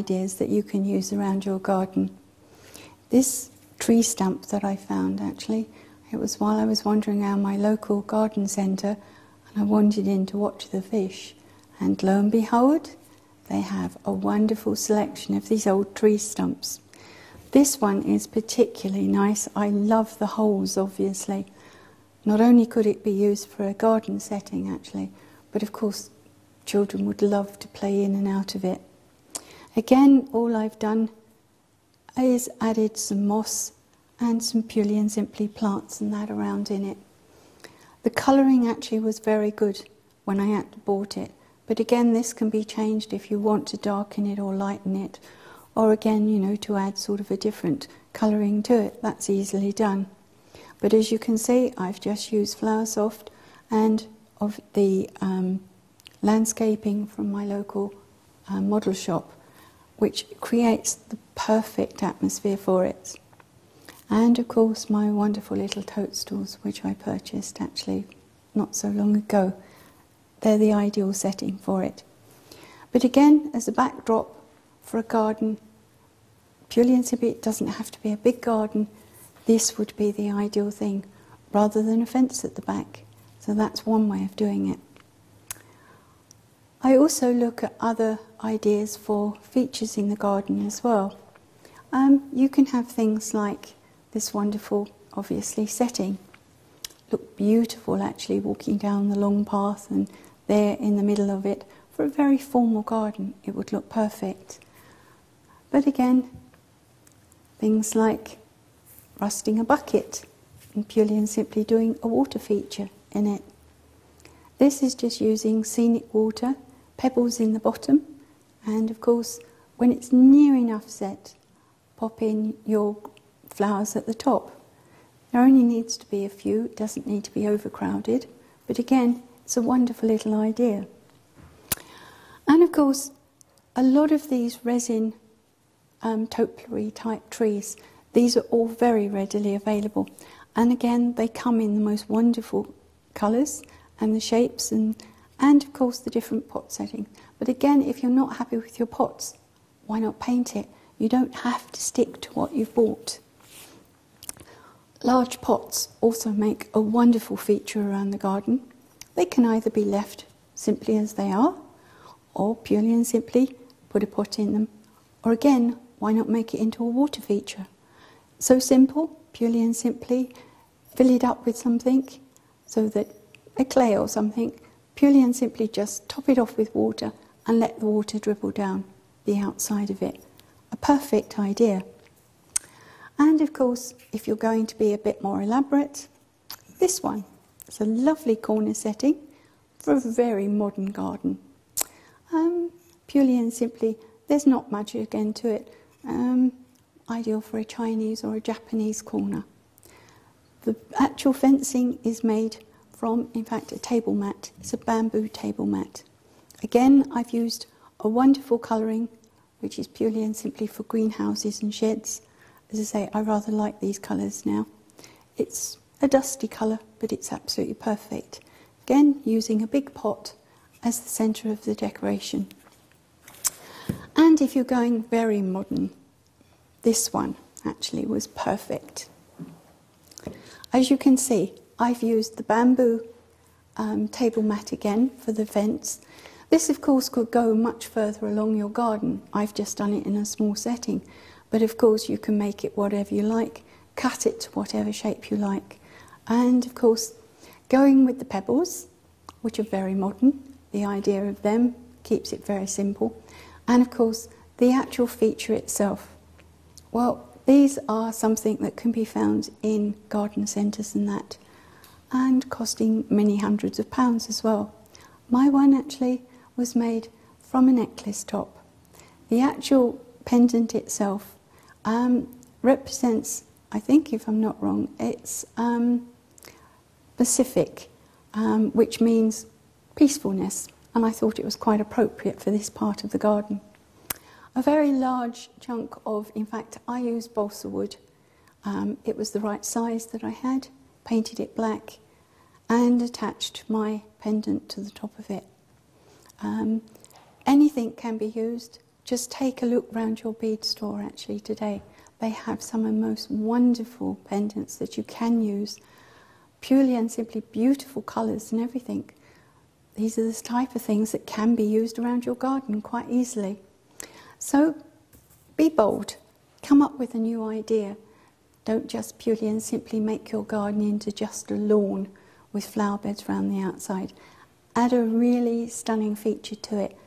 ideas that you can use around your garden. This tree stump that I found, actually, it was while I was wandering around my local garden centre, and I wandered in to watch the fish, and lo and behold, they have a wonderful selection of these old tree stumps. This one is particularly nice. I love the holes, obviously. Not only could it be used for a garden setting, actually, but of course children would love to play in and out of it. Again, all I've done is added some moss and some purely and simply plants and that around in it. The colouring actually was very good when I had bought it, but again this can be changed if you want to darken it or lighten it, or again, you know, to add sort of a different colouring to it. That's easily done. But as you can see, I've just used Flower Soft and of the landscaping from my local model shop, which creates the perfect atmosphere for it. And of course my wonderful little toadstools, which I purchased actually not so long ago. They're the ideal setting for it. But again, as a backdrop for a garden, purely and simply, it doesn't have to be a big garden. This would be the ideal thing, rather than a fence at the back. So that's one way of doing it. I also look at other ideas for features in the garden as well. You can have things like this wonderful, obviously, setting. Look beautiful, actually, walking down the long path, and there in the middle of it. For a very formal garden, it would look perfect. But again, things like rusting a bucket and purely and simply doing a water feature in it. This is just using scenic water, pebbles in the bottom, and of course when it's near enough set, pop in your flowers at the top. There only needs to be a few, it doesn't need to be overcrowded, but again it's a wonderful little idea. And of course a lot of these resin topiary type trees, these are all very readily available, and again they come in the most wonderful colours and the shapes and of course the different pot settings. But again, if you're not happy with your pots, why not paint it? You don't have to stick to what you've bought. Large pots also make a wonderful feature around the garden. They can either be left simply as they are, or purely and simply put a pot in them, or again, why not make it into a water feature? So simple, purely and simply, fill it up with something, so that a clay or something, purely and simply just top it off with water and let the water dribble down the outside of it. A perfect idea. And of course, if you're going to be a bit more elaborate, this one. It's a lovely corner setting for a very modern garden. Purely and simply, there's not much again to it. Ideal for a Chinese or a Japanese corner. The actual fencing is made from, in fact, a table mat. It's a bamboo table mat. Again, I've used a wonderful colouring, which is purely and simply for greenhouses and sheds. As I say, I rather like these colours now. It's a dusty colour, but it's absolutely perfect. Again, using a big pot as the centre of the decoration. And if you're going very modern, this one actually was perfect. As you can see, I've used the bamboo table mat again for the fence. This of course could go much further along your garden. I've just done it in a small setting, but of course you can make it whatever you like, cut it to whatever shape you like. And of course, going with the pebbles, which are very modern, the idea of them keeps it very simple. And of course, the actual feature itself. Well, these are something that can be found in garden centres and that, and costing many hundreds of pounds as well. My one actually was made from a necklace top. The actual pendant itself represents, I think if I'm not wrong, it's Pacific, which means peacefulness, and I thought it was quite appropriate for this part of the garden. A very large chunk of, in fact, I used balsa wood. It was the right size that I had, painted it black, and attached my pendant to the top of it. Anything can be used, just take a look round your bead store actually today. They have some of the most wonderful pendants that you can use. Purely and simply beautiful colours and everything. These are the type of things that can be used around your garden quite easily. So be bold. Come up with a new idea. Don't just purely and simply make your garden into just a lawn with flower beds around the outside. Add a really stunning feature to it